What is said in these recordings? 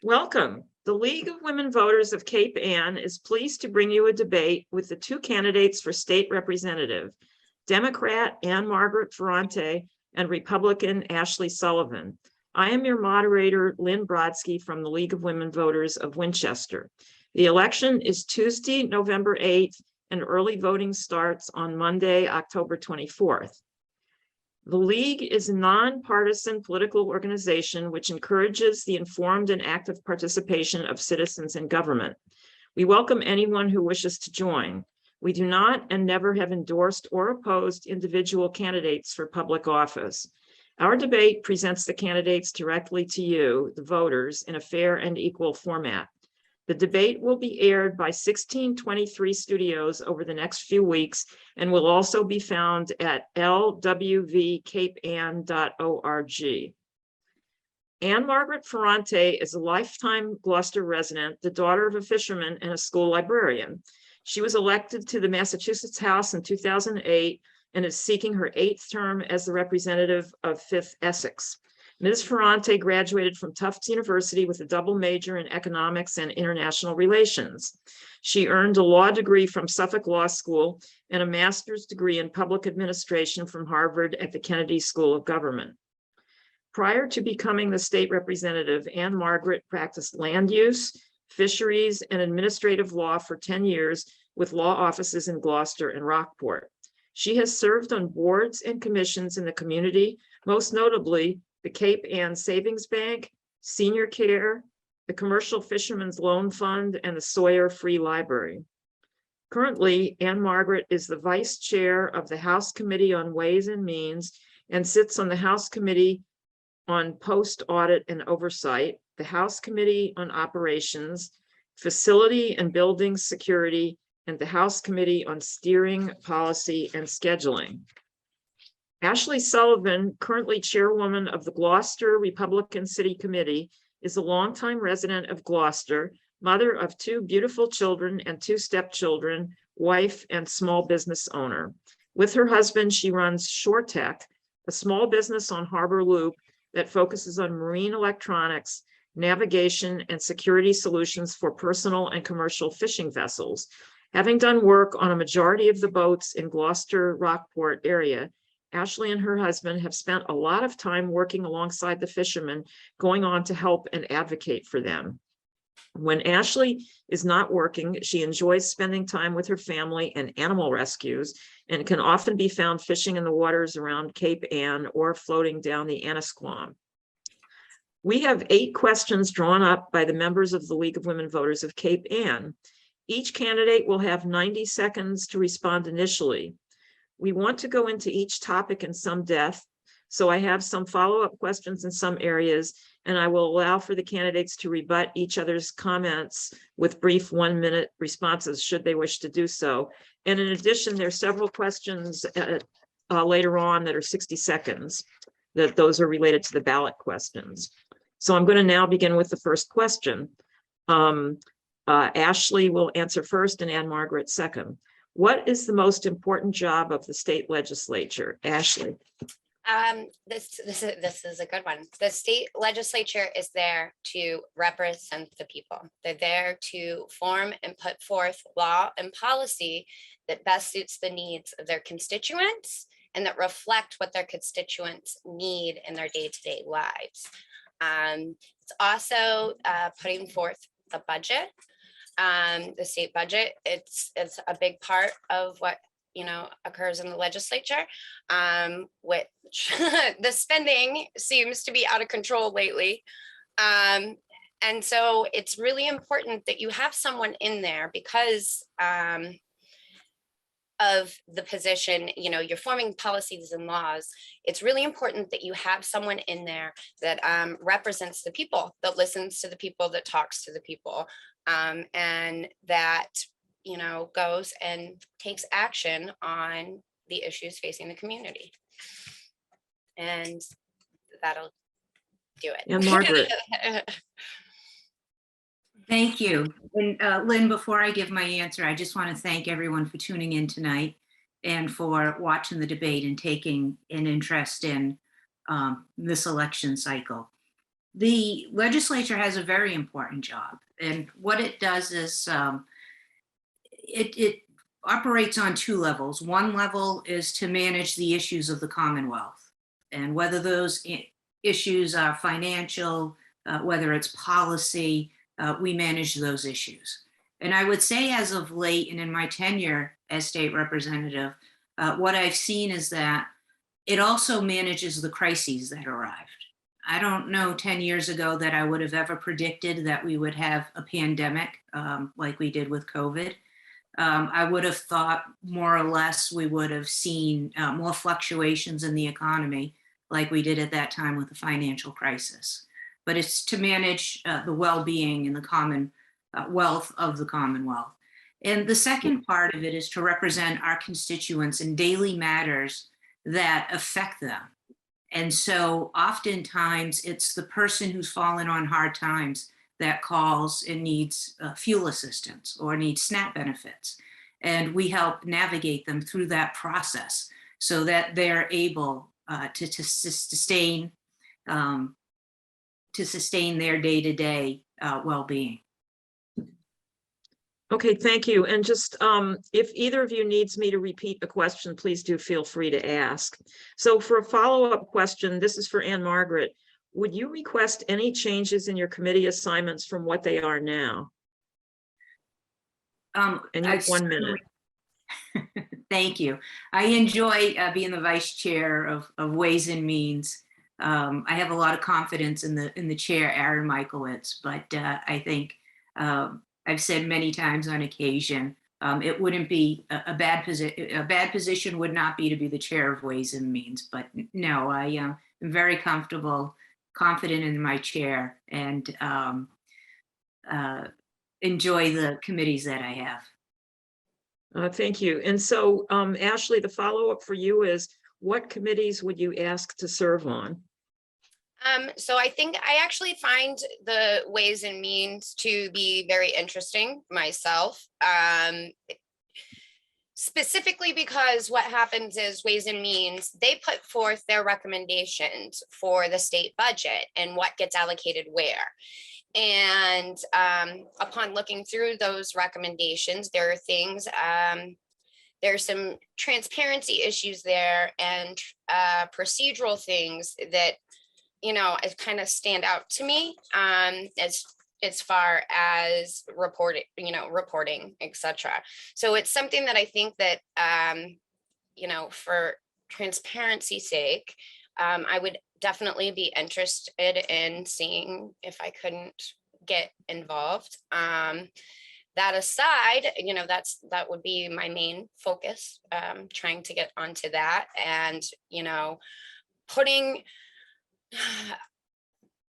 Welcome. The League of Women Voters of Cape Ann is pleased to bring you a debate with the two candidates for state representative, Democrat Ann Margaret Ferrante and Republican Ashley Sullivan. I am your moderator, Lynn Brodsky from the League of Women Voters of Winchester. The election is Tuesday, November 8th, and early voting starts on Monday, October 24th. The League is a nonpartisan political organization which encourages the informed and active participation of citizens in government. We welcome anyone who wishes to join. We do not and never have endorsed or opposed individual candidates for public office. Our debate presents the candidates directly to you, the voters, in a fair and equal format. The debate will be aired by 1623 Studios over the next few weeks and will also be found at lwvcapeann.org. Ann Margaret Ferrante is a lifetime Gloucester resident, the daughter of a fisherman and a school librarian. She was elected to the Massachusetts House in 2008 and is seeking her 8th term as the representative of 5th Essex. Ms. Ferrante graduated from Tufts University with a double major in economics and international relations. She earned a law degree from Suffolk Law School and a master's degree in public administration from Harvard at the Kennedy School of Government. Prior to becoming the state representative, Ann Margaret practiced land use, fisheries, and administrative law for 10 years with law offices in Gloucester and Rockport. She has served on boards and commissions in the community, most notably the Cape Ann Savings Bank, Senior Care, the Commercial Fishermen's Loan Fund, and the Sawyer Free Library. Currently, Ann Margaret is the vice chair of the House Committee on Ways and Means and sits on the House Committee on Post Audit and Oversight, the House Committee on Operations, Facility and Building Security, and the House Committee on Steering, Policy, and Scheduling. Ashley Sullivan, currently chairwoman of the Gloucester Republican City Committee, is a longtime resident of Gloucester, mother of 2 beautiful children and 2 stepchildren, wife and small business owner. With her husband, she runs ShoreTech, a small business on Harbor Loop that focuses on marine electronics, navigation, and security solutions for personal and commercial fishing vessels. Having done work on a majority of the boats in Gloucester, Rockport area, Ashley and her husband have spent a lot of time working alongside the fishermen, going on to help and advocate for them. When Ashley is not working, she enjoys spending time with her family and animal rescues and can often be found fishing in the waters around Cape Ann or floating down the Annisquam. We have 8 questions drawn up by the members of the League of Women Voters of Cape Ann. Each candidate will have 90 seconds to respond initially. We want to go into each topic in some depth, so I have some follow-up questions in some areas, and I will allow for the candidates to rebut each other's comments with brief 1-minute responses should they wish to do so. And in addition, there are several questions later on that are 60 seconds, that those are related to the ballot questions. So I'm going to now begin with the first question. Ashley will answer first and Ann Margaret second. What is the most important job of the state legislature? Ashley. This is a good one. The state legislature is there to represent the people. They're there to form and put forth law and policy that best suits the needs of their constituents and that reflect what their constituents need in their day-to-day lives. It's also putting forth the budget. The state budget, it's a big part of what occurs in the legislature, which the spending seems to be out of control lately. And so it's really important that you have someone in there because of the position, you're forming policies and laws. It's really important that you have someone in there that represents the people, that listens to the people, that talks to the people, and that goes and takes action on the issues facing the community. And that'll do it. And Margaret. Thank you. And Lynn, before I give my answer, I just want to thank everyone for tuning in tonight and for watching the debate and taking an interest in this election cycle. The legislature has a very important job, and what it does is it operates on two levels. One level is to manage the issues of the Commonwealth, and whether those issues are financial, whether it's policy, we manage those issues. And I would say as of late, and in my tenure as state representative, what I've seen is that it also manages the crises that arrived. I don't know 10 years ago that I would have ever predicted that we would have a pandemic like we did with COVID. I would have thought more or less we would have seen more fluctuations in the economy like we did at that time with the financial crisis. But it's to manage the well-being and the common wealth of the Commonwealth. And the second part of it is to represent our constituents in daily matters that affect them. And so oftentimes it's the person who's fallen on hard times that calls and needs fuel assistance or needs SNAP benefits. And we help navigate them through that process so that they're able to sustain their day-to-day well-being. Okay, thank you. And just if either of you needs me to repeat the question, please do feel free to ask. So for a follow-up question, this is for Ann Margaret. Would you request any changes in your committee assignments from what they are now? And you have 1 minute. Thank you. I enjoy being the vice chair of Ways and Means. I have a lot of confidence in the chair, Aaron Michaelitz, but I think I've said many times on occasion, it wouldn't be a bad position. A bad position would not be to be the chair of Ways and Means, but no, I am very comfortable, confident in my chair, and enjoy the committees that I have. Thank you. And so, Ashley, the follow-up for you is, what committees would you ask to serve on? So I think I actually find the Ways and Means to be very interesting myself. Specifically because what happens is Ways and Means, they put forth their recommendations for the state budget and what gets allocated where. And upon looking through those recommendations, there are things, there's some transparency issues there and procedural things that, you know, it kind of stand out to me as far as reporting, etc. So it's something that I think that, you know, for transparency's sake, I would definitely be interested in seeing if I couldn't get involved. That aside, you know, that would be my main focus, trying to get onto that and, you know, putting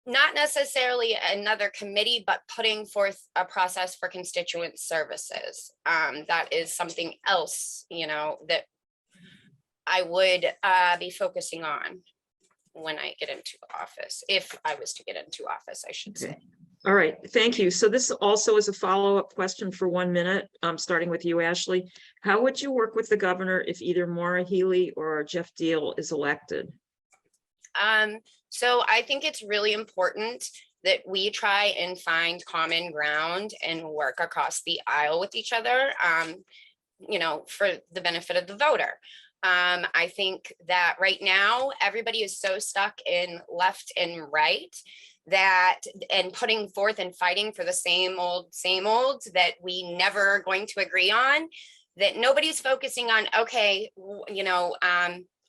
not necessarily another committee, but putting forth a process for constituent services. That is something else, you know, that I would be focusing on when I get into office, if I was to get into office, I should say. All right, thank you. So this also is a follow-up question for 1 minute, starting with you, Ashley. How would you work with the governor if either Maura Healey or Jeff Deal is elected? So I think it's really important that we try and find common ground and work across the aisle with each other, you know, for the benefit of the voter. I think that right now, everybody is so stuck in left and right that, and putting forth and fighting for the same old, that we never are going to agree on, that nobody's focusing on, okay, you know,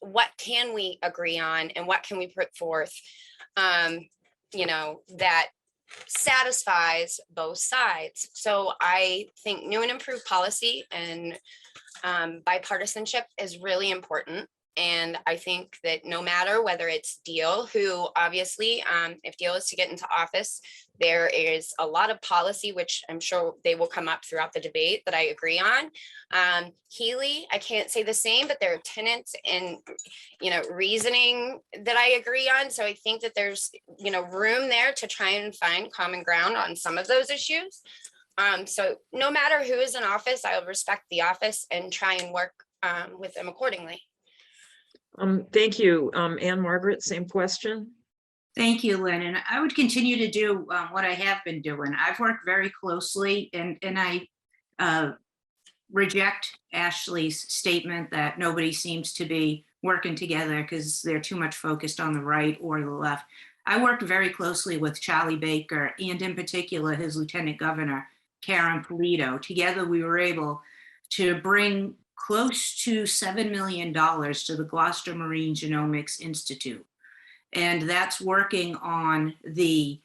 what can we agree on and what can we put forth, you know, that satisfies both sides. So I think new and improved policy and bipartisanship is really important. And I think that no matter whether it's Deal, who obviously, if Deal is to get into office, there is a lot of policy, which I'm sure they will come up throughout the debate, that I agree on. Healy, I can't say the same, but there are tenets and, you know, reasoning that I agree on. So I think that there's, you know, room there to try and find common ground on some of those issues. So no matter who is in office, I'll respect the office and try and work with them accordingly. Thank you. Ann Margaret, same question. Thank you, Lynn. And I would continue to do what I have been doing. I've worked very closely, and I reject Ashley's statement that nobody seems to be working together because they're too much focused on the right or the left. I worked very closely with Charlie Baker and in particular his Lieutenant Governor, Karen Polito. Together we were able to bring close to $7 million to the Gloucester Marine Genomics Institute. And that's working on the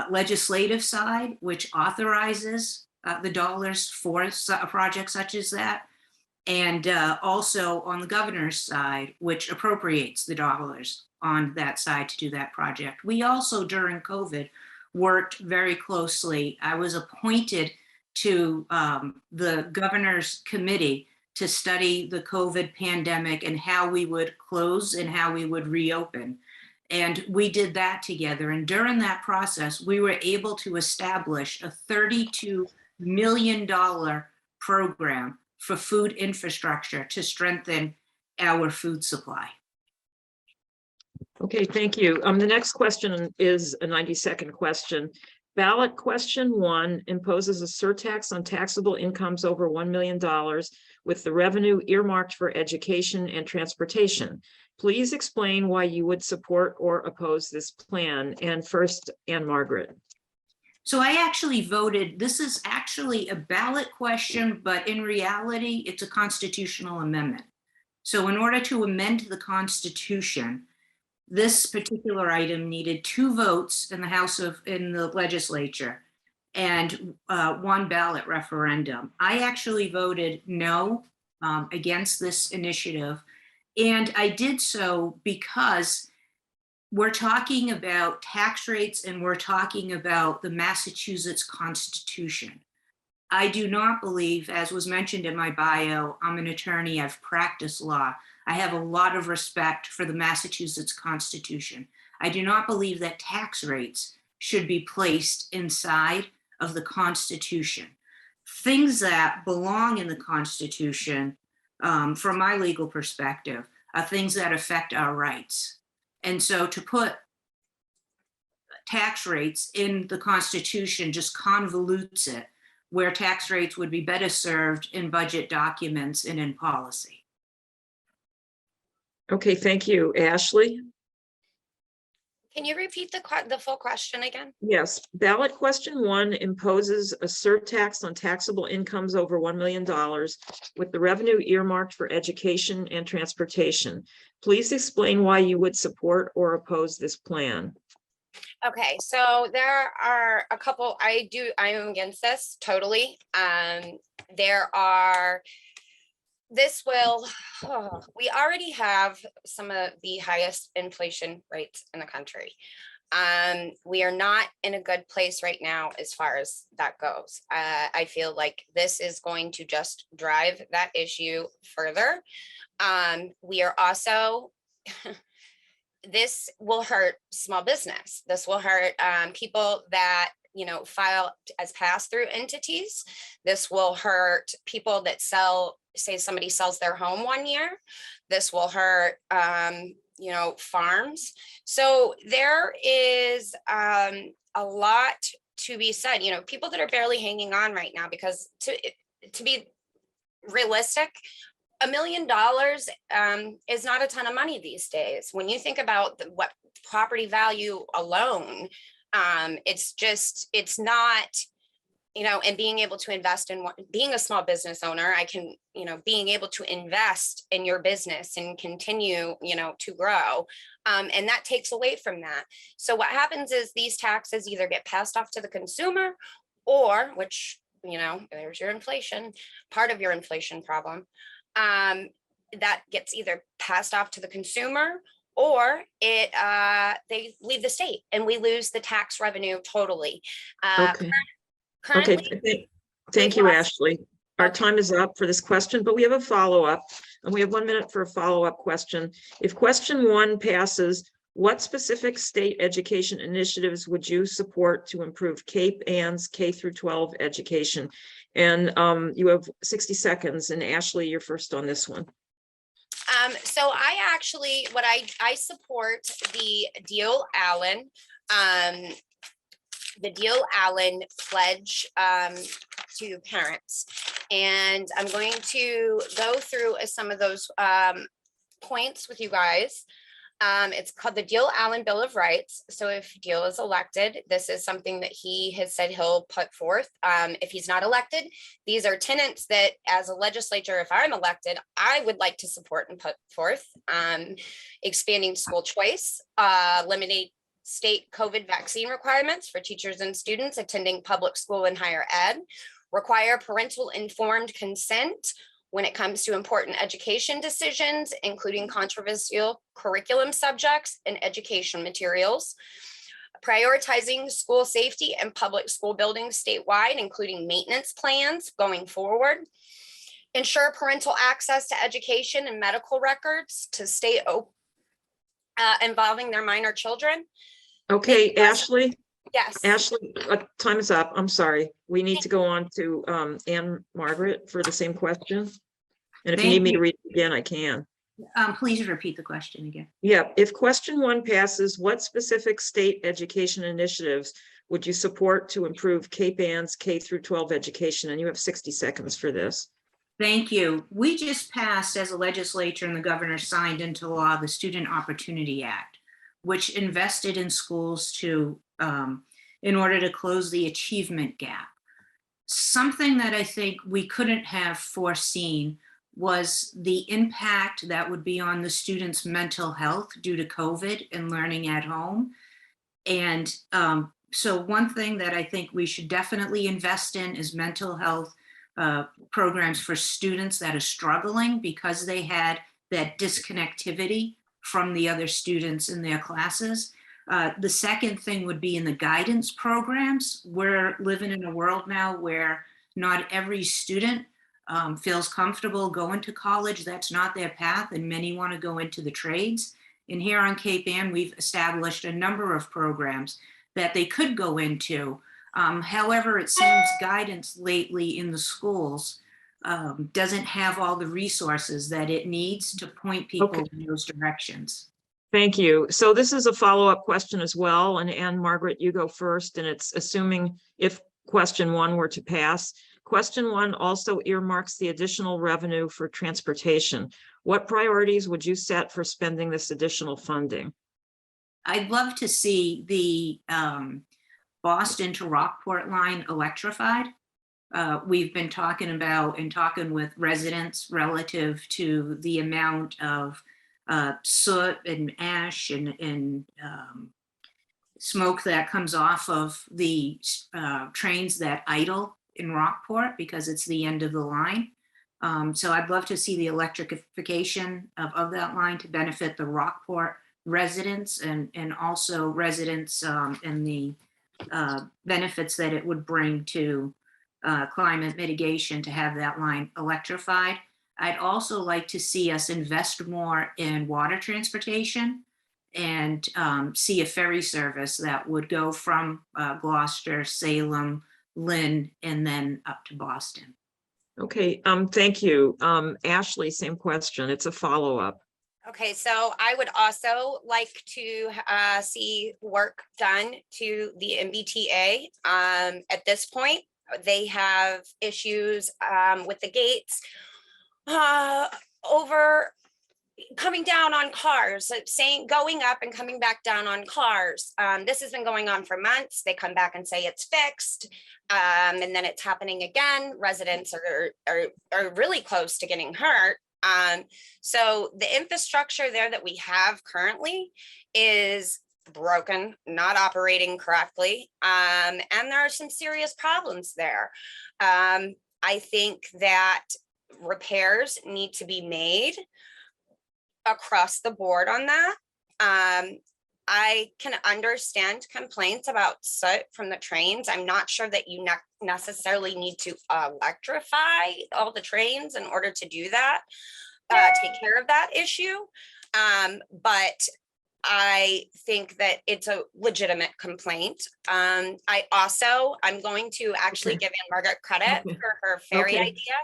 legislative side, which authorizes the dollars for a project such as that. And also on the governor's side, which appropriates the dollars on that side to do that project. We also, during COVID, worked very closely. I was appointed to the governor's committee to study the COVID pandemic and how we would close and how we would reopen. And we did that together. And during that process, we were able to establish a $32 million program for food infrastructure to strengthen our food supply. Okay, thank you. The next question is a 90-second question. Ballot question 1 imposes a surtax on taxable incomes over $1 million with the revenue earmarked for education and transportation. Please explain why you would support or oppose this plan. And first, Ann Margaret. So I actually voted, this is actually a ballot question, but in reality, it's a constitutional amendment. So in order to amend the Constitution, this particular item needed 2 votes in the legislature and 1 ballot referendum. I actually voted no against this initiative. And I did so because we're talking about tax rates and we're talking about the Massachusetts Constitution. I do not believe, as was mentioned in my bio, I'm an attorney, I've practiced law. I have a lot of respect for the Massachusetts Constitution. I do not believe that tax rates should be placed inside of the Constitution. Things that belong in the Constitution, from my legal perspective, are things that affect our rights. And so to put tax rates in the Constitution just convolutes it, where tax rates would be better served in budget documents and in policy. Okay, thank you. Ashley? Can you repeat the full question again? Yes, ballot question 1 imposes a surtax on taxable incomes over $1 million with the revenue earmarked for education and transportation. Please explain why you would support or oppose this plan. Okay, so there are a couple, I am against this totally. We already have some of the highest inflation rates in the country. We are not in a good place right now as far as that goes. I feel like this is going to just drive that issue further. We are also, this will hurt small business. This will hurt people that, file as pass-through entities. This will hurt people that say somebody sells their home one year. This will hurt, farms. So there is a lot to be said, people that are barely hanging on right now, because to be realistic, $1 million is not a ton of money these days. When you think about what property value alone, it's not, and being able to invest in being a small business owner, I can, being able to invest in your business and continue, to grow. And that takes away from that. So what happens is these taxes either get passed off to the consumer or, which, there's your inflation, part of your inflation problem. That gets either passed off to the consumer or they leave the state and we lose the tax revenue totally. Okay. Currently, okay. Thank you, Ashley. Our time is up for this question, but we have a follow-up and we have 1 minute for a follow-up question. If question 1 passes, what specific state education initiatives would you support to improve Cape Ann's K-12 education? And you have 60 seconds. And Ashley, you're first on this one. So I actually, I support the Deal Allen pledge to parents. And I'm going to go through some of those points with you guys. It's called the Deal Allen Bill of Rights. So if Deal is elected, this is something that he has said he'll put forth. If he's not elected, these are tenets that as a legislature, if I'm elected, I would like to support and put forth. Expanding school choice, eliminate state COVID vaccine requirements for teachers and students attending public school and higher ed, require parental informed consent when it comes to important education decisions, including controversial curriculum subjects and education materials, prioritizing school safety and public school buildings statewide, including maintenance plans going forward, ensure parental access to education and medical records to stay open involving their minor children. Okay, Ashley. Yes. Ashley, time is up. I'm sorry. We need to go on to Anne Margaret for the same question. And if you need me to read it again, I can. Please repeat the question again. Yeah, if question 1 passes, what specific state education initiatives would you support to improve Cape Ann's K through 12 education? And you have 60 seconds for this. Thank you. We just passed as a legislature and the governor signed into law the Student Opportunity Act, which invested in schools to in order to close the achievement gap. Something that I think we couldn't have foreseen was the impact that would be on the students' mental health due to COVID and learning at home. And so one thing that I think we should definitely invest in is mental health programs for students that are struggling because they had that disconnectivity from the other students in their classes. The second thing would be in the guidance programs. We're living in a world now where not every student feels comfortable going to college. That's not their path, and many want to go into the trades. And here on Cape Ann, we've established a number of programs that they could go into. However, it seems guidance lately in the schools doesn't have all the resources that it needs to point people in those directions. Thank you. So this is a follow-up question as well. And Anne Margaret, you go first. And it's assuming if question 1 were to pass. Question 1 also earmarks the additional revenue for transportation. What priorities would you set for spending this additional funding? I'd love to see the Boston to Rockport line electrified. We've been talking about and talking with residents relative to the amount of soot and ash and smoke that comes off of the trains that idle in Rockport because it's the end of the line. So I'd love to see the electrification of that line to benefit the Rockport residents and also residents and the benefits that it would bring to climate mitigation to have that line electrified. I'd also like to see us invest more in water transportation and see a ferry service that would go from Gloucester, Salem, Lynn, and then up to Boston. Okay, thank you. Ashley, same question. It's a follow-up. Okay, so I would also like to see work done to the MBTA. At this point, they have issues with the gates over coming down on cars, saying going up and coming back down on cars. This has been going on for months. They come back and say it's fixed, and then it's happening again. Residents are really close to getting hurt. So the infrastructure there that we have currently is broken, not operating correctly, and there are some serious problems there. I think that repairs need to be made across the board on that. I can understand complaints about soot from the trains. I'm not sure that you necessarily need to electrify all the trains in order to do that, take care of that issue. But I think that it's a legitimate complaint. I'm going to actually give Anne Margaret credit for her ferry idea.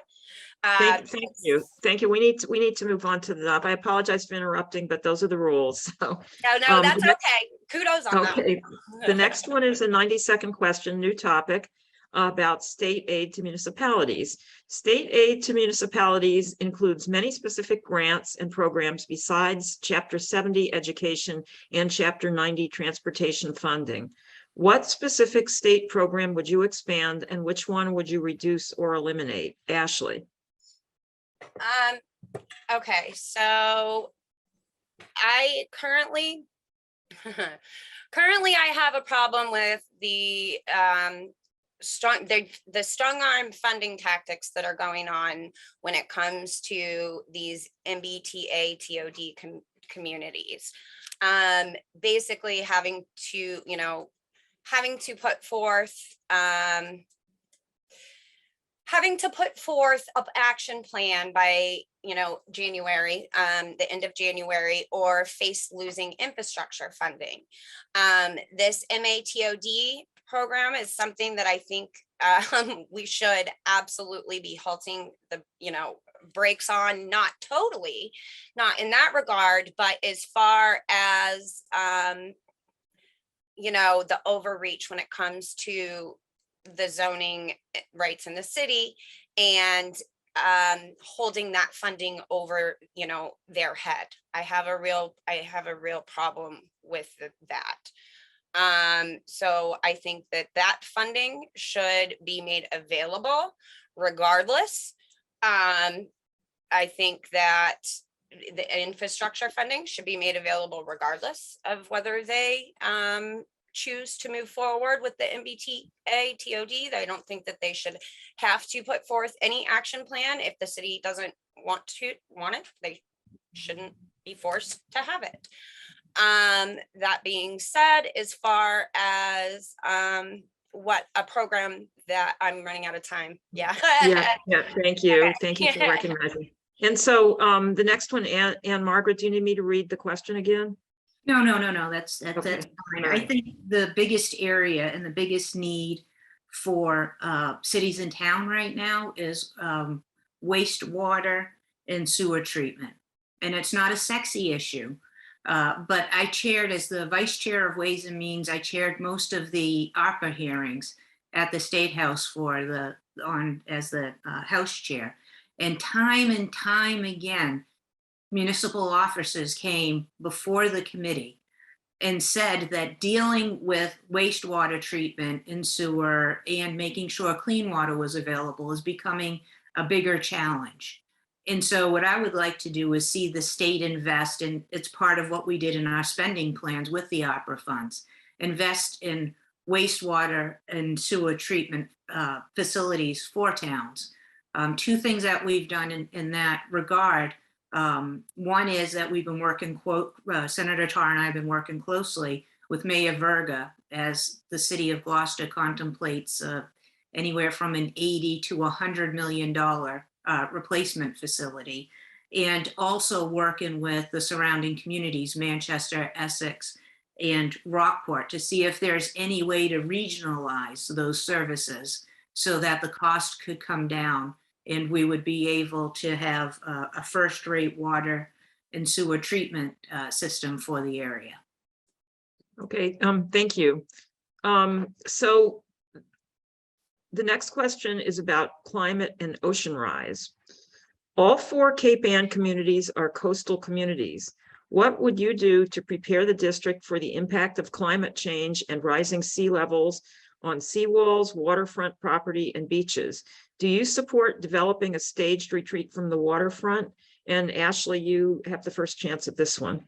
Thank you. Thank you. We need to move on to the, I apologize for interrupting, but those are the rules. So, No, that's okay. Kudos on that. okay. The next one is a 90-second question, new topic about state aid to municipalities. State aid to municipalities includes many specific grants and programs besides Chapter 70 education and Chapter 90 transportation funding. What specific state program would you expand and which one would you reduce or eliminate? Ashley. Okay, so I currently I have a problem with the strong arm funding tactics that are going on when it comes to these MBTA TOD communities. Basically having to put forth an action plan by January, the end of January, or face losing infrastructure funding. This MATOD program is something that I think we should absolutely be halting the brakes on, not totally, not in that regard, but as far as the overreach when it comes to the zoning rights in the city and holding that funding over their head. I have a real problem with that. So I think that funding should be made available regardless. I think that the infrastructure funding should be made available regardless of whether they choose to move forward with the MBTA TOD. I don't think that they should have to put forth any action plan. If the city doesn't want it, they shouldn't be forced to have it. That being said, as far as what a program that I'm running out of time. Yeah. Yeah. Thank you. Thank you for recognizing. And so the next one, Ann Margaret, do you need me to read the question again? No. That's Okay. fine. I think the biggest area and the biggest need for cities in town right now is wastewater and sewer treatment. And it's not a sexy issue, but I chaired, as the vice chair of Ways and Means, I chaired most of the ARPA hearings at the State House as the House chair. And time again, municipal officers came before the committee and said that dealing with wastewater treatment and sewer and making sure clean water was available is becoming a bigger challenge. And so what I would like to do is see the state invest, and it's part of what we did in our spending plans with the opera funds, invest in wastewater and sewer treatment facilities for towns. Two things that we've done in that regard. One is that we've been working, Senator Tarr and I have been working closely with Mayor Verga as the city of Gloucester contemplates anywhere from an $80 to $100 million replacement facility, and also working with the surrounding communities, Manchester, Essex, and Rockport, to see if there's any way to regionalize those services so that the cost could come down and we would be able to have a first-rate water and sewer treatment system for the area. Okay, thank you. So the next question is about climate and ocean rise. All 4 Cape Ann communities are coastal communities. What would you do to prepare the district for the impact of climate change and rising sea levels on seawalls, waterfront property, and beaches? Do you support developing a staged retreat from the waterfront? And Ashley, you have the first chance at this one.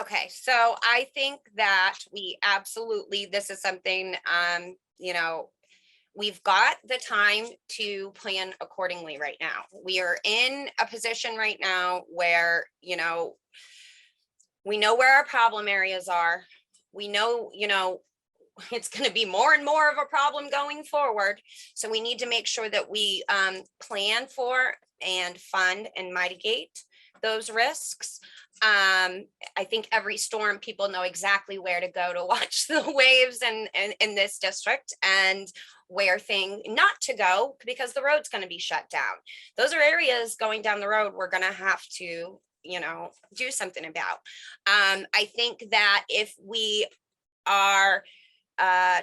Okay, so I think that we absolutely, this is something, we've got the time to plan accordingly right now. We are in a position right now where, we know where our problem areas are. We know, it's going to be more and more of a problem going forward. So we need to make sure that we plan for and fund and mitigate those risks. I think every storm, people know exactly where to go to watch the waves in this district. And not to go because the road's going to be shut down. Those are areas going down the road we're going to have to, do something about. I think that if we are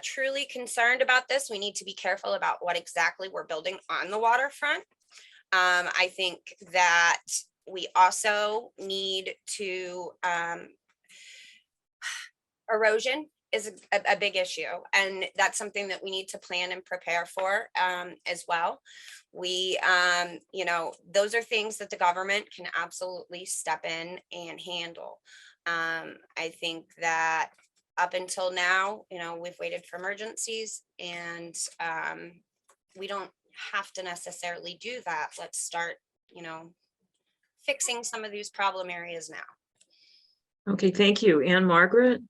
truly concerned about this, we need to be careful about what exactly we're building on the waterfront. I think that we also need to, erosion is a big issue, and that's something that we need to plan and prepare for as well. We, those are things that the government can absolutely step in and handle. I think that up until now, we've waited for emergencies, and we don't have to necessarily do that. Let's start, fixing some of these problem areas now. Okay, thank you. Ann Margaret?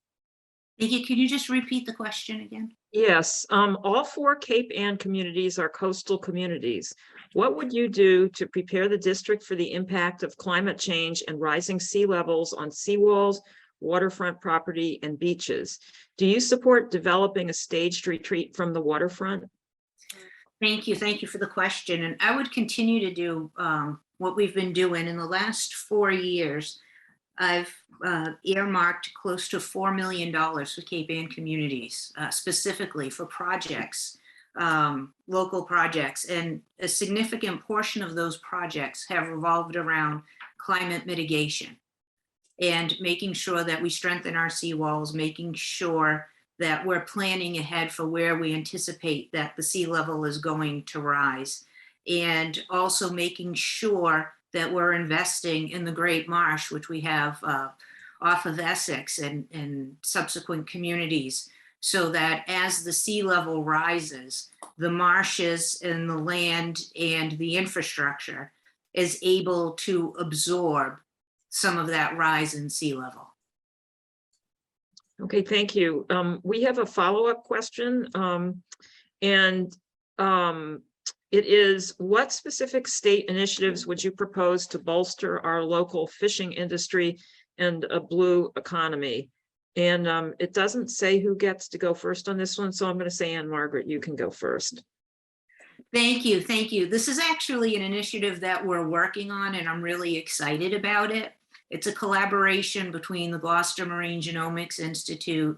Thank you. Can you just repeat the question again? Yes, all 4 Cape Ann communities are coastal communities. What would you do to prepare the district for the impact of climate change and rising sea levels on seawalls, waterfront property, and beaches? Do you support developing a staged retreat from the waterfront? Thank you. Thank you for the question. And I would continue to do what we've been doing in the last 4 years. I've earmarked close to $4 million for Cape Ann communities, specifically for projects, local projects. And a significant portion of those projects have revolved around climate mitigation and making sure that we strengthen our seawalls, making sure that we're planning ahead for where we anticipate that the sea level is going to rise, and also making sure that we're investing in the Great Marsh, which we have off of Essex and subsequent communities, so that as the sea level rises, the marshes and the land and the infrastructure is able to absorb some of that rise in sea level. Okay, thank you. We have a follow-up question, and it is, what specific state initiatives would you propose to bolster our local fishing industry and a blue economy? And it doesn't say who gets to go first on this one, so I'm going to say, Ann Margaret, you can go first. Thank you. Thank you. This is actually an initiative that we're working on, and I'm really excited about it. It's a collaboration between the Gloucester Marine Genomics Institute,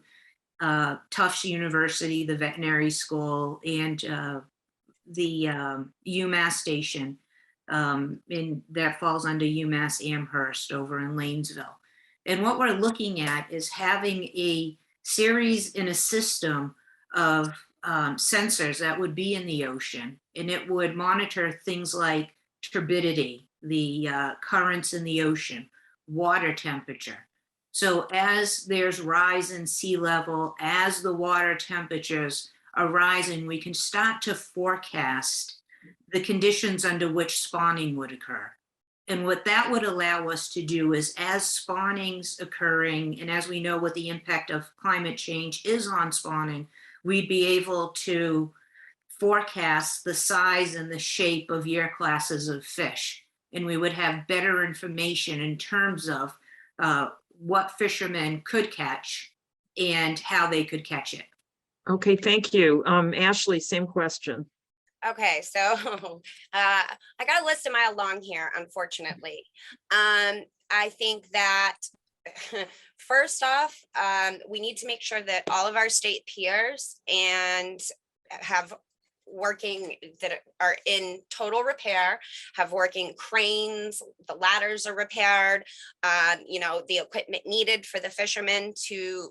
Tufts University, the veterinary school, and the UMass station that falls under UMass Amherst over in Lanesville. And what we're looking at is having a series in a system of sensors that would be in the ocean, and it would monitor things like turbidity, the currents in the ocean, water temperature. So as there's rise in sea level, as the water temperatures are rising, we can start to forecast the conditions under which spawning would occur. And what that would allow us to do is, as spawning's occurring, and as we know what the impact of climate change is on spawning, we'd be able to forecast the size and the shape of year classes of fish. And we would have better information in terms of what fishermen could catch and how they could catch it. Okay, thank you. Ashley, same question. Okay, so I got a list a mile long here, unfortunately. I think that first off, we need to make sure that all of our state peers and have working that are in total repair, have working cranes, the ladders are repaired, the equipment needed for the fishermen to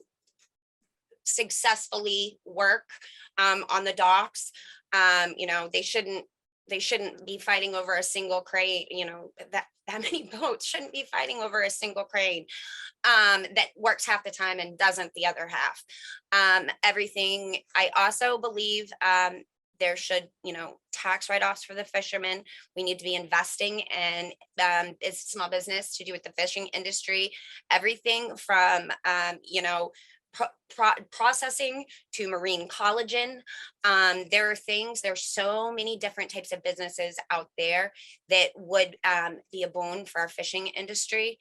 successfully work on the docks. They shouldn't be fighting over a single crane, that many boats shouldn't be fighting over a single crane that works half the time and doesn't the other half. Everything, I also believe there should, tax write-offs for the fishermen. We need to be investing in small business to do with the fishing industry, everything from, processing to marine collagen. There's so many different types of businesses out there that would be a boon for our fishing industry.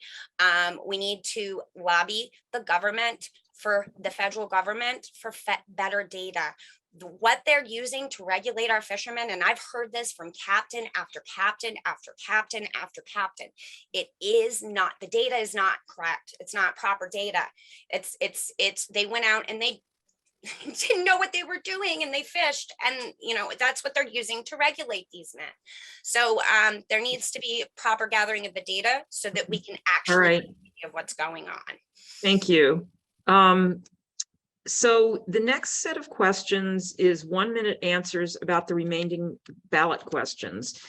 We need to lobby the government, for the federal government, for better data. what they're using to regulate our fishermen, and I've heard this from captain after captain after captain after captain, it is not, the data is not correct. It's not proper data. They went out and they didn't know what they were doing and they fished, and that's what they're using to regulate these men. So there needs to be proper gathering of the data so that we can actually right. of what's going on. Thank you. So the next set of questions is 1-minute answers about the remaining ballot questions.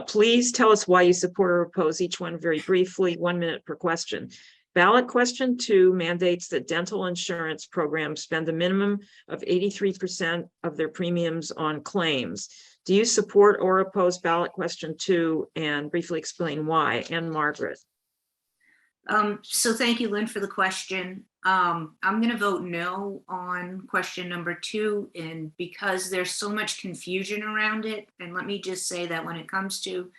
Please tell us why you support or oppose each one very briefly, 1 minute per question. Ballot question 2 mandates that dental insurance programs spend a minimum of 83% of their premiums on claims. Do you support or oppose ballot question 2, and briefly explain why? And Margaret. So thank you, Lynn, for the question. I'm going to vote no on question number 2, and because there's so much confusion around it, and let me just say that when it comes to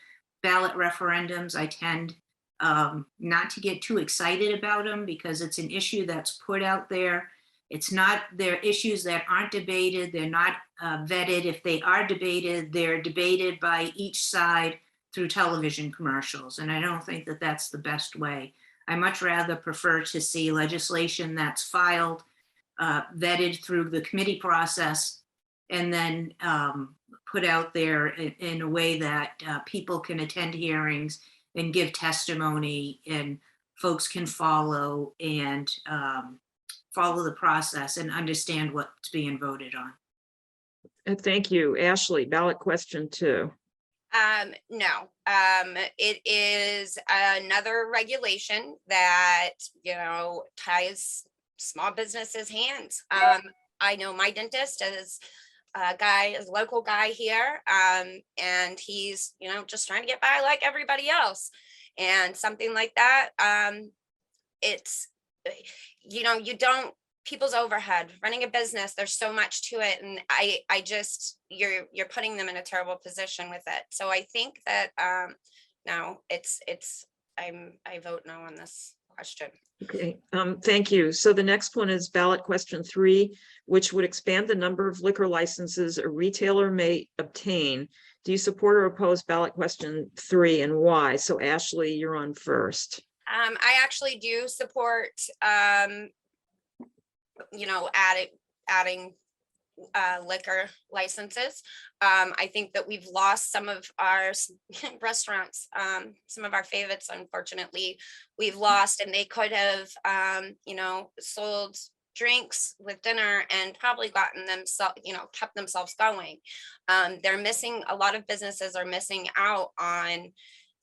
ballot referendums, I tend not to get too excited about them because it's an issue that's put out there. They're issues that aren't debated. They're not vetted. If they are debated, they're debated by each side through television commercials. And I don't think that that's the best way. I much rather prefer to see legislation that's filed, vetted through the committee process, and then put out there in a way that people can attend hearings and give testimony, and folks can follow and follow the process and understand what's being voted on. Thank you. Ashley, ballot question 2. No, it is another regulation that, ties small businesses' hands. I know my dentist is a local guy here, and he's, just trying to get by like everybody else. And something like that, it's, people's overhead, running a business, there's so much to it. And I just, you're putting them in a terrible position with it. So I think that, no, I vote no on this question. Okay, thank you. So the next one is ballot question 3, which would expand the number of liquor licenses a retailer may obtain. Do you support or oppose ballot question 3, and why? So Ashley, you're on first. I actually do support, adding liquor licenses. I think that we've lost some of our restaurants, some of our favorites, unfortunately, we've lost, and they could have, sold drinks with dinner and probably gotten themselves, kept themselves going. A lot of businesses are missing out on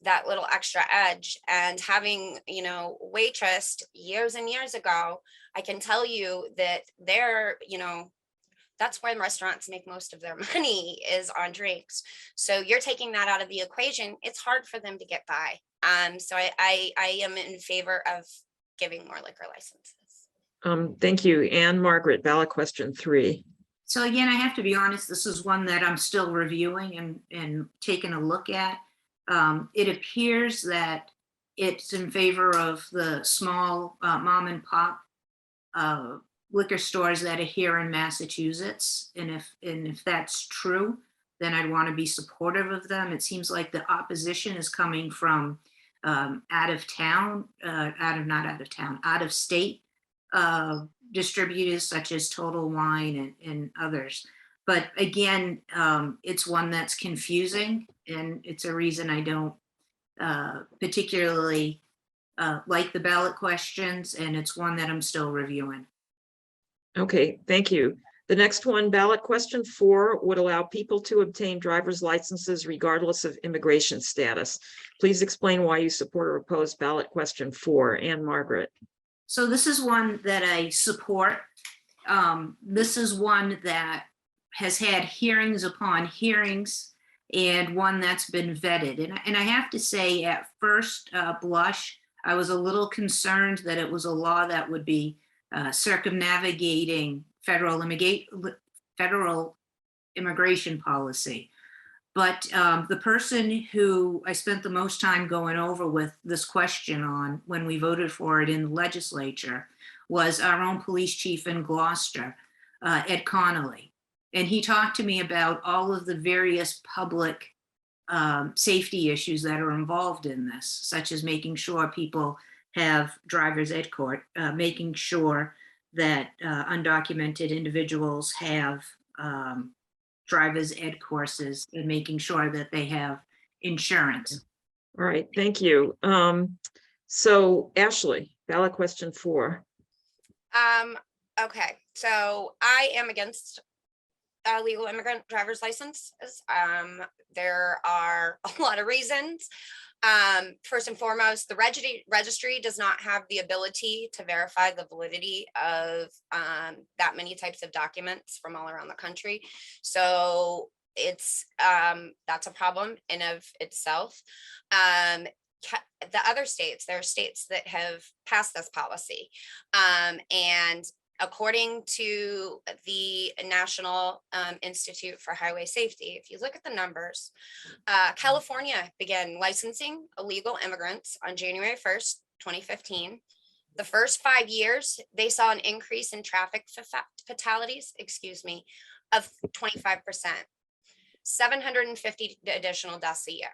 that little extra edge, and having, waitressed years and years ago, I can tell you that they're, that's where restaurants make most of their money, is on drinks. So you're taking that out of the equation. It's hard for them to get by. So I am in favor of giving more liquor licenses. Thank you. And Margaret, ballot question 3. So again, I have to be honest, this is one that I'm still reviewing and taking a look at. It appears that it's in favor of the small mom and pop liquor stores that are here in Massachusetts. And if that's true, then I'd want to be supportive of them. It seems like the opposition is coming from out of state distributors such as Total Wine and others. But again, it's one that's confusing, and it's a reason I don't particularly like the ballot questions, and it's one that I'm still reviewing. Okay, thank you. The next one, ballot question 4, would allow people to obtain driver's licenses regardless of immigration status. Please explain why you support or oppose ballot question 4. And Margaret. So this is one that I support. This is one that has had hearings upon hearings, and one that's been vetted. And I have to say, at first blush, I was a little concerned that it was a law that would be circumnavigating federal immigration policy. But the person who I spent the most time going over with this question on when we voted for it in the legislature was our own police chief in Gloucester, Ed Connolly. And he talked to me about all of the various public safety issues that are involved in this, such as making sure people have driver's ed court, making sure that undocumented individuals have driver's ed courses, and making sure that they have insurance. All right, thank you. So Ashley, ballot question 4. Okay, so I am against legal immigrant driver's licenses. There are a lot of reasons. First and foremost, the registry does not have the ability to verify the validity of that many types of documents from all around the country. So it's that's a problem in of itself. The other states, there are states that have passed this policy, and according to the National Institute for Highway Safety, if you look at the numbers, California began licensing illegal immigrants on January 1st, 2015. The first 5 years, they saw an increase in traffic fatalities, of 25%, 750 additional deaths a year.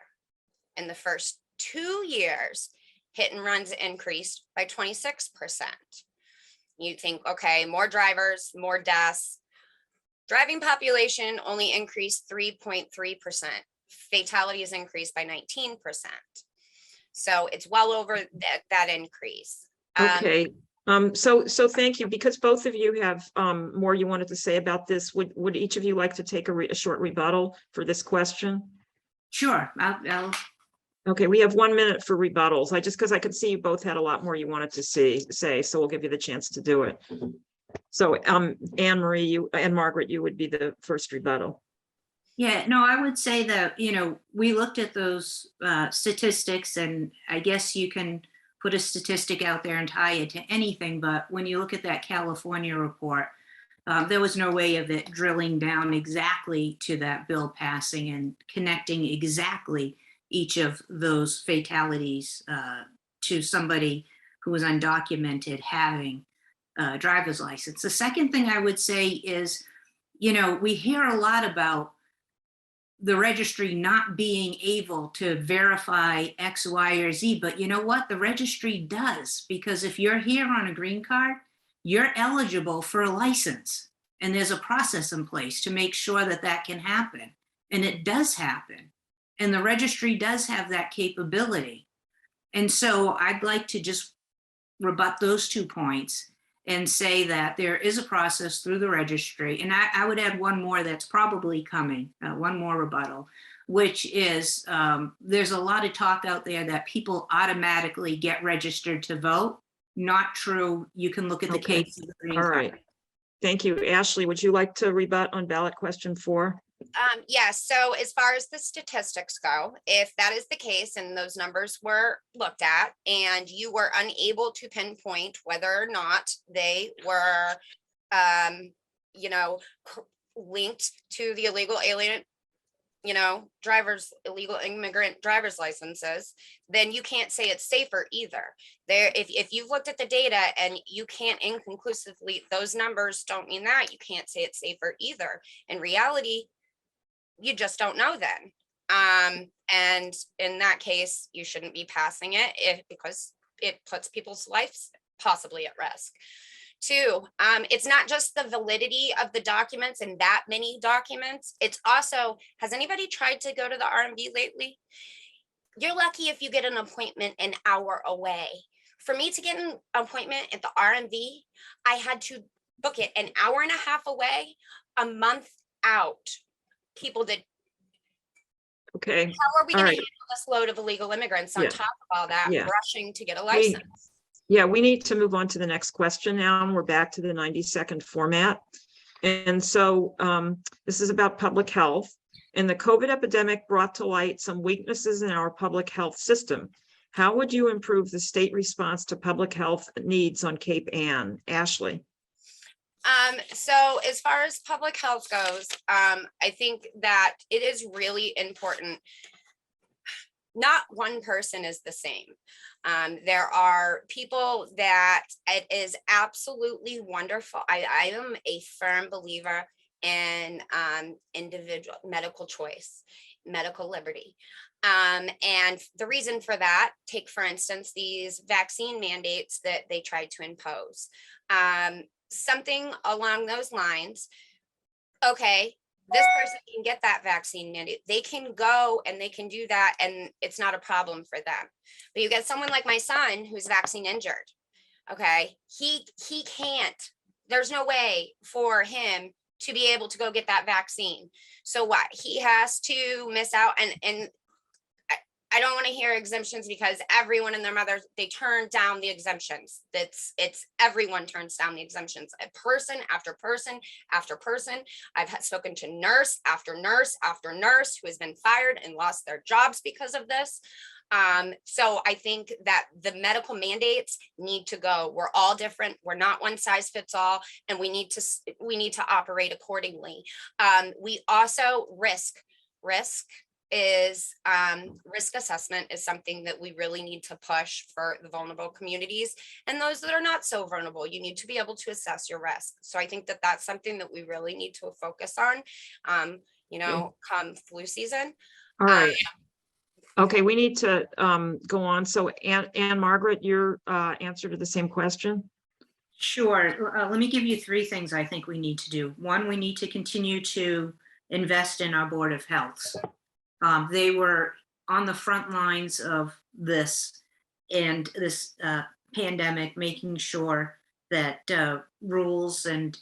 In the first 2 years, hit and runs increased by 26%. You think, okay, more drivers, more deaths. Driving population only increased 3.3%. Fatalities increased by 19%. So it's well over that increase. Okay, so thank you, because both of you have more you wanted to say about this. Would each of you like to take a short rebuttal for this question? Sure, I'll Okay, we have 1 minute for rebuttals. Because I could see you both had a lot more you wanted to say, so we'll give you the chance to do it. So Anne Marie, and Margaret, you would be the first rebuttal. Yeah, no, I would say that, we looked at those statistics, and I guess you can put a statistic out there and tie it to anything. But when you look at that California report, there was no way of it drilling down exactly to that bill passing and connecting exactly each of those fatalities to somebody who was undocumented having a driver's license. The second thing I would say is, we hear a lot about the registry not being able to verify X, Y, or Z, but you know what? The registry does, because if you're here on a green card, you're eligible for a license. And there's a process in place to make sure that that can happen. And it does happen. And the registry does have that capability. And so I'd like to just rebut those 2 points and say that there is a process through the registry. And I would add one more that's probably coming, one more rebuttal, which is there's a lot of talk out there that people automatically get registered to vote. Not true. You can look at the case of the green All card. right. Thank you. Ashley, would you like to rebut on ballot question 4? Yes. So as far as the statistics go, if that is the case and those numbers were looked at and you were unable to pinpoint whether or not they were, linked to the illegal alien, illegal immigrant driver's licenses, then you can't say it's safer either. If you've looked at the data and you can't inconclusively, those numbers don't mean that, you can't say it's safer either. In reality, you just don't know then. And in that case, you shouldn't be passing it because it puts people's lives possibly at risk. 2, it's not just the validity of the documents and that many documents. It's also, has anybody tried to go to the RMV lately? You're lucky if you get an appointment an hour away. For me to get an appointment at the RMV, I had to book it an hour and a half away, a month out. People did. Okay. How are we going All to right. handle this load of illegal immigrants on Yeah. top of all that, Yeah. rushing to get a license? We need to move on to the next question now. We're back to the 90-second format. And so this is about public health. And the COVID epidemic brought to light some weaknesses in our public health system. How would you improve the state response to public health needs on Cape Ann? Ashley. So as far as public health goes, I think that it is really important. Not one person is the same. There are people that it is absolutely wonderful. I am a firm believer in individual medical choice, medical liberty. And the reason for that, take for instance, these vaccine mandates that they tried to impose. Something along those lines. Okay, this person can get that vaccine mandate. They can go and they can do that, and it's not a problem for them. But you get someone like my son who's vaccine injured. Okay, he can't. There's no way for him to be able to go get that vaccine. So what? He has to miss out, and I don't want to hear exemptions, because everyone and their mother, they turn down the exemptions. It's everyone turns down the exemptions. A person after person after person. I've spoken to nurse after nurse after nurse who has been fired and lost their jobs because of this. So I think that the medical mandates need to go. We're all different. We're not one size fits all, and we need to operate accordingly. We also risk is risk assessment is something that we really need to push for the vulnerable communities and those that are not so vulnerable. You need to be able to assess your risk. So I think that that's something that we really need to focus on, come flu season. All right. Okay, we need to go on. So Anne Margaret, your answer to the same question? Sure. Let me give you three things I think we need to do. One, we need to continue to invest in our Board of Health. They were on the front lines of this pandemic, making sure that rules and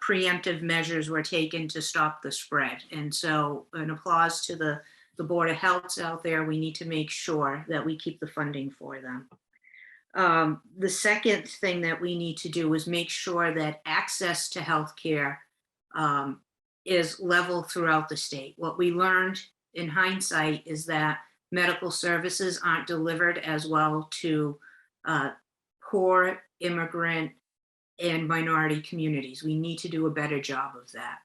preemptive measures were taken to stop the spread. And so an applause to the Board of Health out there. We need to make sure that we keep the funding for them. The second thing that we need to do is make sure that access to healthcare is level throughout the state. What we learned in hindsight is that medical services aren't delivered as well to poor, immigrant, and minority communities. We need to do a better job of that.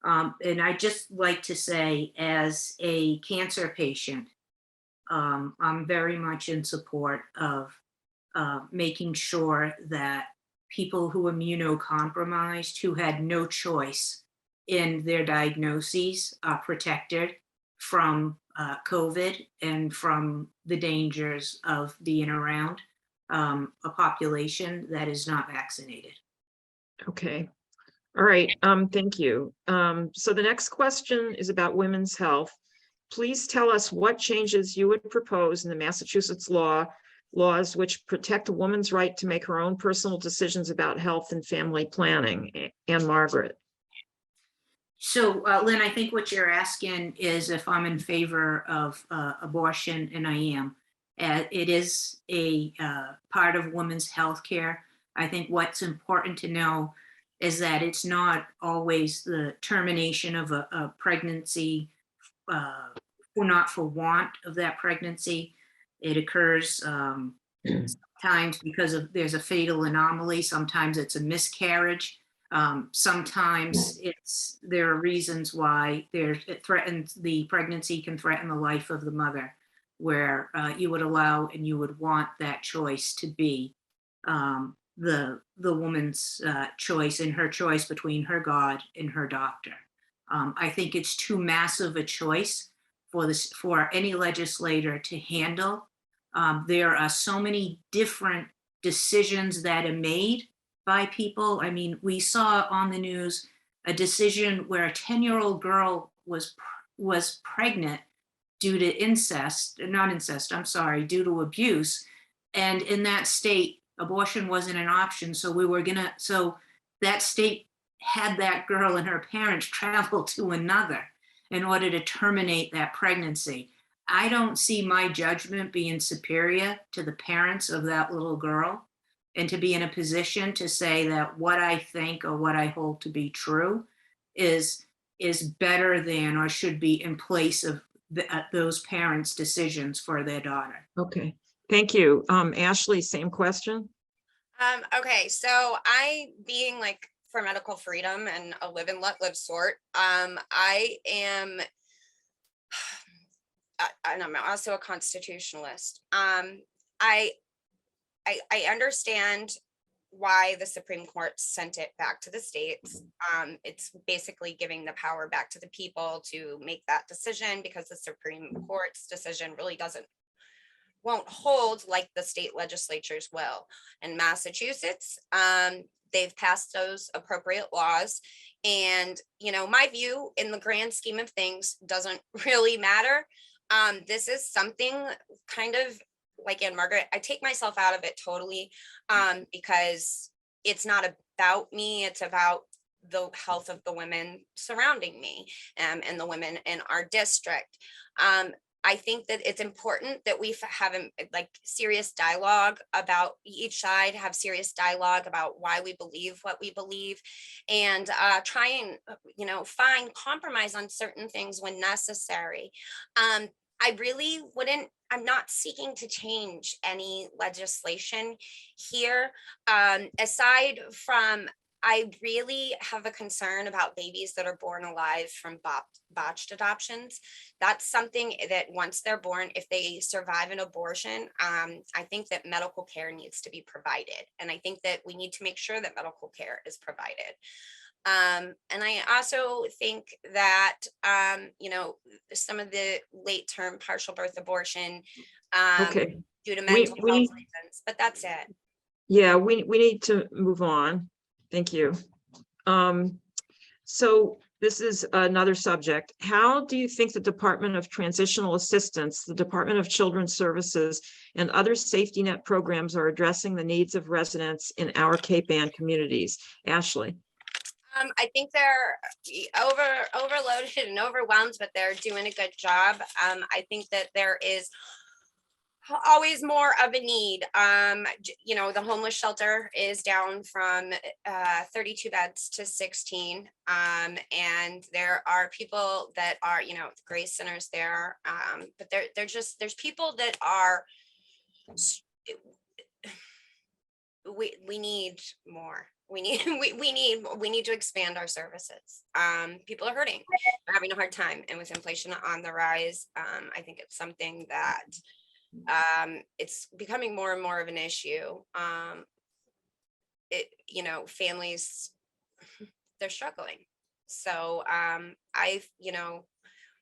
And I just like to say, as a cancer patient, I'm very much in support of making sure that people who are immunocompromised, who had no choice in their diagnoses, are protected from COVID and from the dangers of being around a population that is not vaccinated. Okay. All right. Thank you. So the next question is about women's health. Please tell us what changes you would propose in the Massachusetts laws which protect a woman's right to make her own personal decisions about health and family planning. Anne Margaret. So, Lynn, I think what you're asking is if I'm in favor of abortion, and I am. It is a part of women's health care. I think what's important to know is that it's not always the termination of a pregnancy or not for want of that pregnancy. It occurs sometimes because there's a fatal anomaly. Sometimes it's a miscarriage. Sometimes there are reasons why the pregnancy can threaten the life of the mother, where you would allow and you would want that choice to be the woman's choice, and her choice between her God and her doctor. I think it's too massive a choice for any legislator to handle. There are so many different decisions that are made by people. I mean, we saw on the news a decision where a 10-year-old girl was pregnant due to due to abuse. And in that state, abortion wasn't an option. So that state had that girl and her parents travel to another in order to terminate that pregnancy. I don't see my judgment being superior to the parents of that little girl, and to be in a position to say that what I think or what I hold to be true is better than or should be in place of those parents' decisions for their daughter. Okay, thank you. Ashley, same question. Okay, so I, being like for medical freedom and a live and let live sort, I am, and I'm also a constitutionalist. I understand why the Supreme Court sent it back to the states. It's basically giving the power back to the people to make that decision, because the Supreme Court's decision really won't hold like the state legislatures will. In Massachusetts, they've passed those appropriate laws. And, you know, my view in the grand scheme of things doesn't really matter. This is something kind of like Anne Margaret, I take myself out of it totally, because it's not about me, it's about the health of the women surrounding me, and the women in our district. I think that it's important that we have like serious dialogue about each side, have serious dialogue about why we believe what we believe, and try and, you know, find compromise on certain things when necessary. I really wouldn't, I'm not seeking to change any legislation here. Aside from, I really have a concern about babies that are born alive from botched adoptions. That's something that once they're born, if they survive an abortion, I think that medical care needs to be provided. And I think that we need to make sure that medical care is provided. And I also think that, you know, some of the late term partial birth abortion, Okay, due to we- mental we- health reasons, but that's it. yeah, we need to move on. Thank you. So this is another subject. How do you think the Department of Transitional Assistance, the Department of Children's Services, and other safety net programs are addressing the needs of residents in our Cape Ann communities? Ashley? I think they're overloaded and overwhelmed, but they're doing a good job. I think that there is always more of a need. You know, the homeless shelter is down from 32 beds to 16. And there are people that are, you know, grace centers there. But there's people that are, we need more. We need to expand our services. People are hurting, they're having a hard time, and with inflation on the rise, I think it's something that it's becoming more and more of an issue. You know, families, they're struggling. So you know,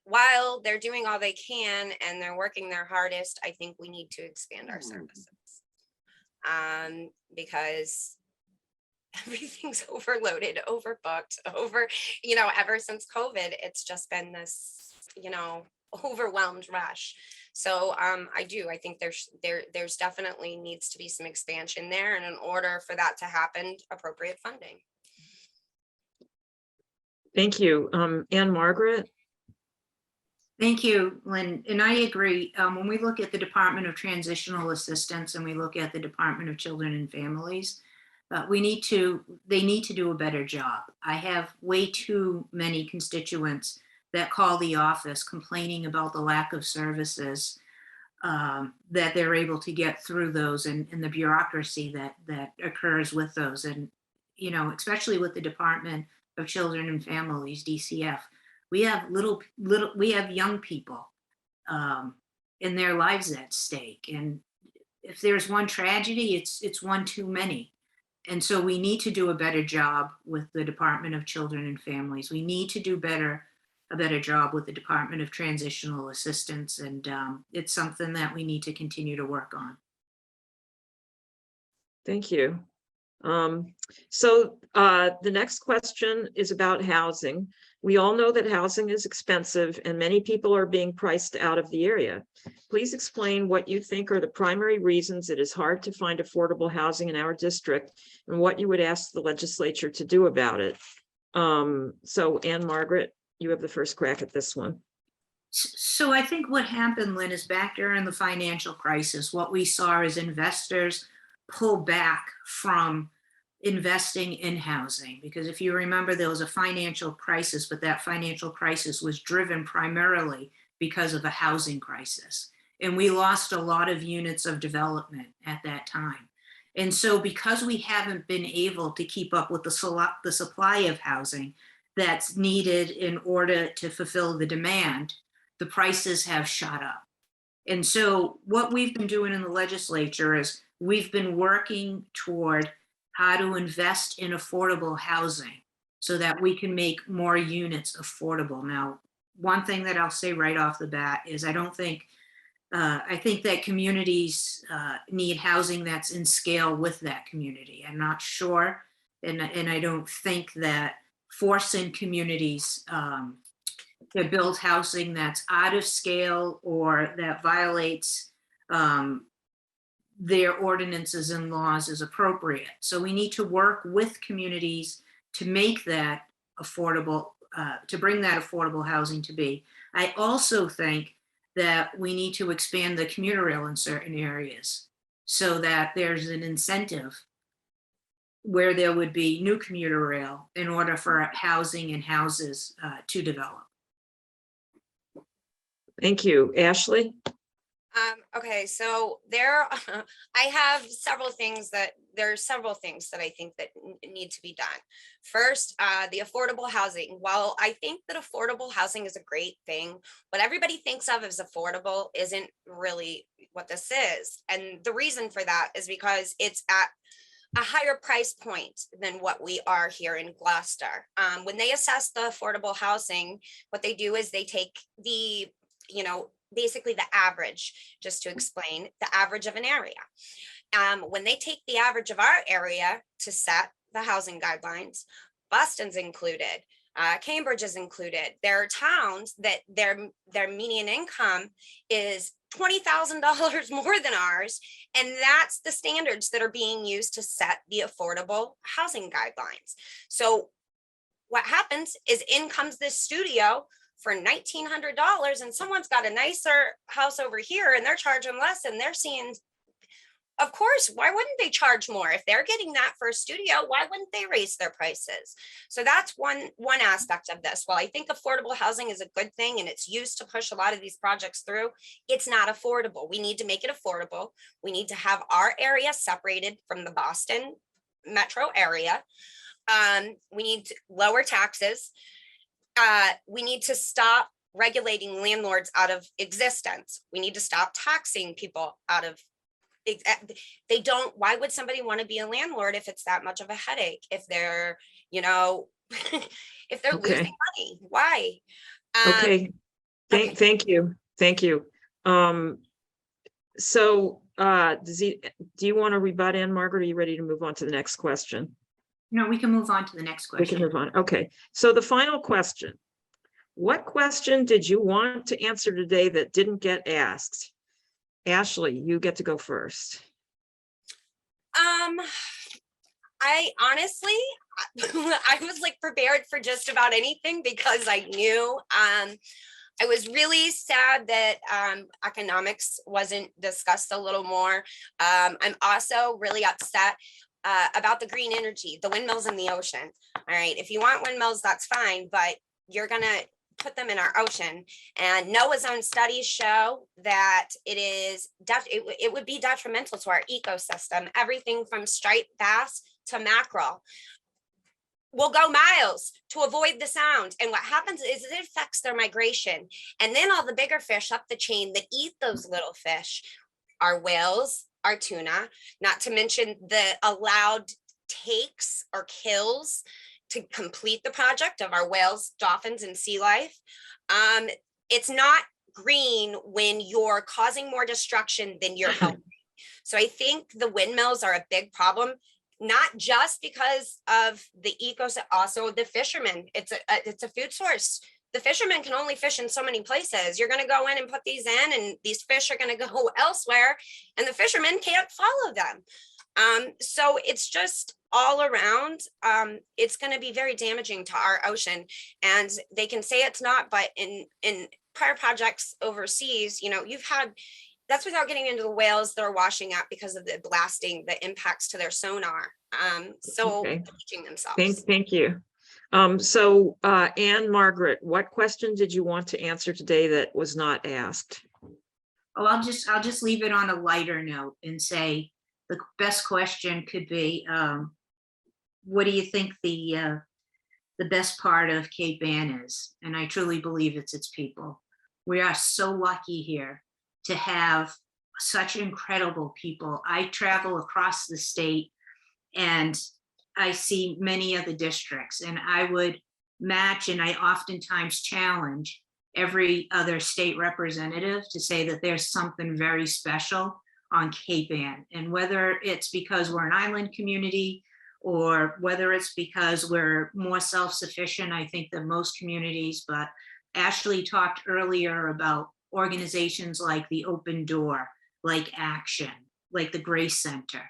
while they're doing all they can and they're working their hardest, I think we need to expand our services. Because everything's overloaded, overbooked, you know, ever since COVID, it's just been this, you know, overwhelmed rush. So I think there's definitely needs to be some expansion there, and in order for that to happen, appropriate funding. Thank you. Anne Margaret? Thank you, Lynn. And I agree. When we look at the Department of Transitional Assistance and we look at the Department of Children and Families, they need to do a better job. I have way too many constituents that call the office complaining about the lack of services that they're able to get through those, and the bureaucracy that occurs with those. And, you know, especially with the Department of Children and Families, DCF, we have we have young people in their lives at stake. And if there's one tragedy, it's one too many. And so we need to do a better job with the Department of Children and Families. We need to do a better job with the Department of Transitional Assistance. And it's something that we need to continue to work on. Thank you. So the next question is about housing. We all know that housing is expensive and many people are being priced out of the area. Please explain what you think are the primary reasons it is hard to find affordable housing in our district and what you would ask the legislature to do about it. So Anne Margaret, you have the first crack at this one. So I think what happened, Lynn, is back during the financial crisis, what we saw is investors pull back from investing in housing, because if you remember, there was a financial crisis, but that financial crisis was driven primarily because of a housing crisis. And we lost a lot of units of development at that time. And so because we haven't been able to keep up with the supply of housing that's needed in order to fulfill the demand, the prices have shot up. And so what we've been doing in the legislature is we've been working toward how to invest in affordable housing so that we can make more units affordable. Now, one thing that I'll say right off the bat is I think that communities need housing that's in scale with that community. I'm not sure, and I don't think that forcing communities to build housing that's out of scale or that violates their ordinances and laws is appropriate. So we need to work with communities to make that affordable, to bring that affordable housing to be. I also think that we need to expand the commuter rail in certain areas so that there's an incentive where there would be new commuter rail in order for housing and houses to develop. Thank you. Ashley? Okay, so I have several things that I think that need to be done. First, the affordable housing. While I think that affordable housing is a great thing, what everybody thinks of as affordable isn't really what this is. And the reason for that is because it's at a higher price point than what we are here in Gloucester. When they assess the affordable housing, what they do is they take the, basically the average, just to explain, the average of an area. When they take the average of our area to set the housing guidelines, Boston's included, Cambridge is included. There are towns that their median income is $20,000 more than ours, and that's the standards that are being used to set the affordable housing guidelines. So what happens is in comes this studio for $1,900, and someone's got a nicer house over here and they're charging less, and they're seeing, of course, why wouldn't they charge more? If they're getting that for a studio, why wouldn't they raise their prices? So that's one aspect of this. While I think affordable housing is a good thing and it's used to push a lot of these projects through, it's not affordable. We need to make it affordable. We need to have our area separated from the Boston metro area. We need to lower taxes. We need to stop regulating landlords out of existence. We need to stop taxing people out of, why would somebody want to be a landlord if it's that much of a headache? If they're, if they're Okay. losing money, why? Okay. Thank you. Thank you. So do you want to rebut in, Margaret? Are you ready to move on to the next question? No, we can move on to the next We question. can move on. Okay. So the final question. What question did you want to answer today that didn't get asked? Ashley, you get to go first. I honestly, I was like prepared for just about anything because I knew, I was really sad that economics wasn't discussed a little more. I'm also really upset about the green energy, the windmills in the ocean. All right, if you want windmills, that's fine, but you're gonna put them in our ocean. And NOAA's own studies show that it would be detrimental to our ecosystem. Everything from striped bass to mackerel will go miles to avoid the sound. And what happens is it affects their migration. And then all the bigger fish up the chain that eat those little fish are whales, our tuna, not to mention the allowed takes or kills to complete the project of our whales, dolphins, and sea life. It's not green when you're causing more destruction than you're helping. So I think the windmills are a big problem, not just because of the ecosystem, also the fishermen. It's a food source. The fishermen can only fish in so many places. You're going to go in and put these in, and these fish are going to go elsewhere, and the fishermen can't follow them. So it's just all around, it's going to be very damaging to our ocean. And they can say it's not, but in prior projects overseas, you've had, that's without getting into the whales that are washing up because of the blasting, the impacts to their sonar. So Okay. teaching themselves. Thank you. So Anne Margaret, what question did you want to answer today that was not asked? Oh, I'll just leave it on a lighter note and say the best question could be, what do you think the best part of Cape Ann is? And I truly believe it's its people. We are so lucky here to have such incredible people. I travel across the state And I see many of the districts, and I would match, and I oftentimes challenge every other state representative to say that there's something very special on Cape Ann. And whether it's because we're an island community, or whether it's because we're more self-sufficient, I think, than most communities. But Ashley talked earlier about organizations like the Open Door, like Action, like the Grace Center.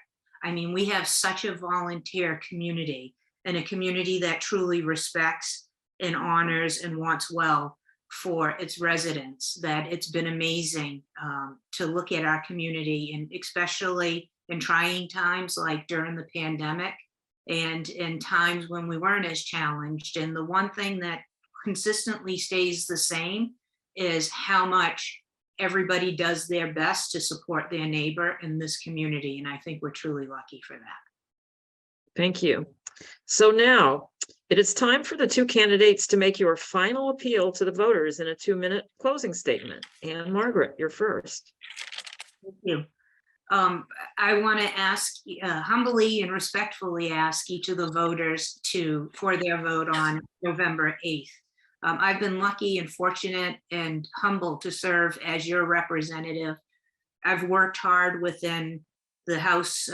I mean, we have such a volunteer community, and a community that truly respects and honors and wants well for its residents, that it's been amazing to look at our community, and especially in trying times like during the pandemic and in times when we weren't as challenged. And the one thing that consistently stays the same is how much everybody does their best to support their neighbor in this community. And I think we're truly lucky for that. Thank you. So now it is time for the two candidates to make your final appeal to the voters in a 2-minute closing statement. And Margaret, you're first. Thank you. I want to ask, humbly and respectfully ask each of the voters for their vote on November 8th. I've been lucky and fortunate and humbled to serve as your representative. I've worked hard within the House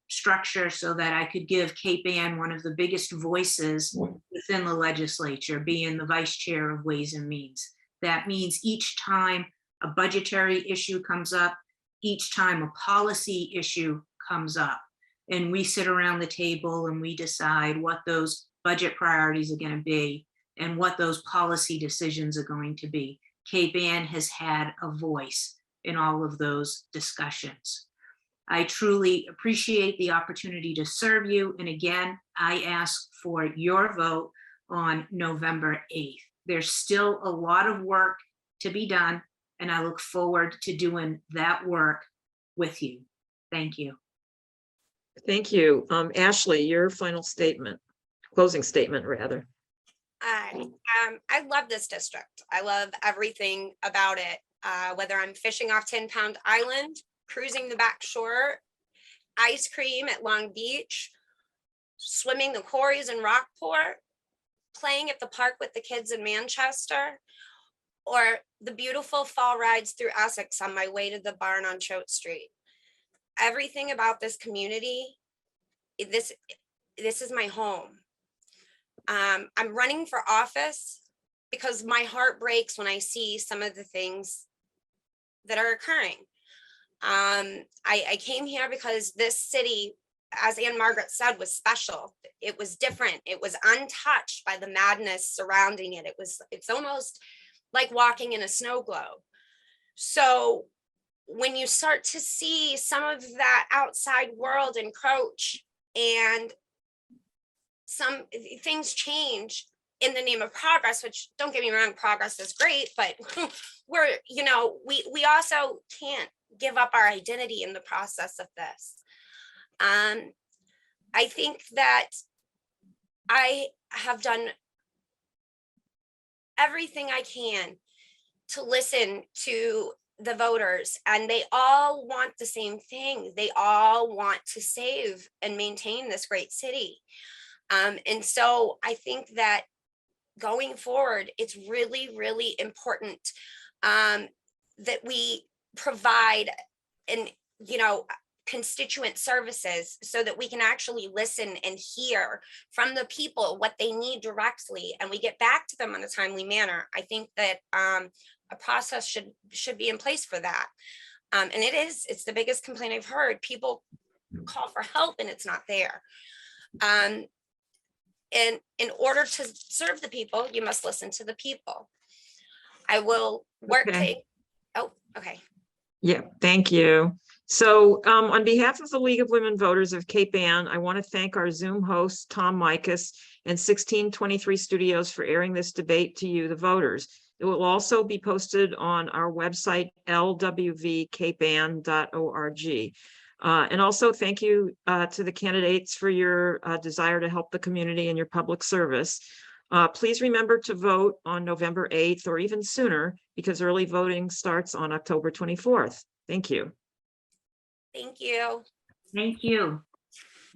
structure so that I could give Cape Ann one of the biggest voices within the legislature, being the vice chair of Ways and Means. That means each time a budgetary issue comes up, each time a policy issue comes up, and we sit around the table and we decide what those budget priorities are going to be and what those policy decisions are going to be. Cape Ann has had a voice in all of those discussions. I truly appreciate the opportunity to serve you. And again, I ask for your vote on November 8th. There's still a lot of work to be done, and I look forward to doing that work with you. Thank you. Thank you. Ashley, your final statement, closing statement rather. I love this district. I love everything about it. Whether I'm fishing off 10 Pound Island, cruising the back shore, ice cream at Long Beach, swimming the quarries in Rockport, playing at the park with the kids in Manchester, or the beautiful fall rides through Essex on my way to the barn on Choate Street. Everything about this community, this is my home. I'm running for office because my heart breaks when I see some of the things that are occurring. I came here because this city, as Ann Margaret said, was special. It was different. It was untouched by the madness surrounding it. It's almost like walking in a snow globe. So when you start to see some of that outside world encroach and some things change in the name of progress, which, don't get me wrong, progress is great, but we also can't give up our identity in the process of this. I think that I have done everything I can to listen to the voters, and they all want the same thing. They all want to save and maintain this great city. And so I think that going forward, it's really, really important that we provide constituent services so that we can actually listen and hear from the people what they need directly, and we get back to them in a timely manner. I think that a process should be in place for that. And it's the biggest complaint I've heard. People call for help and it's not there. And in order to serve the people, you must listen to the people. I will work okay. Yeah, thank you. So on behalf of the League of Women Voters of Cape Ann, I want to thank our Zoom host, Tom Mikas, and 1623 Studios for airing this debate to you, the voters. It will also be posted on our website, lwvcapeann.org. And also thank you to the candidates for your desire to help the community and your public service. Please remember to vote on November 8th or even sooner, because early voting starts on October 24th. Thank you. Thank you. Thank you.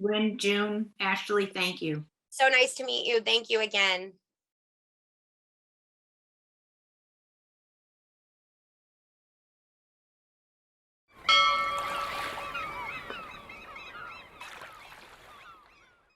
Lynn, June, Ashley, thank you. So nice to meet you. Thank you again.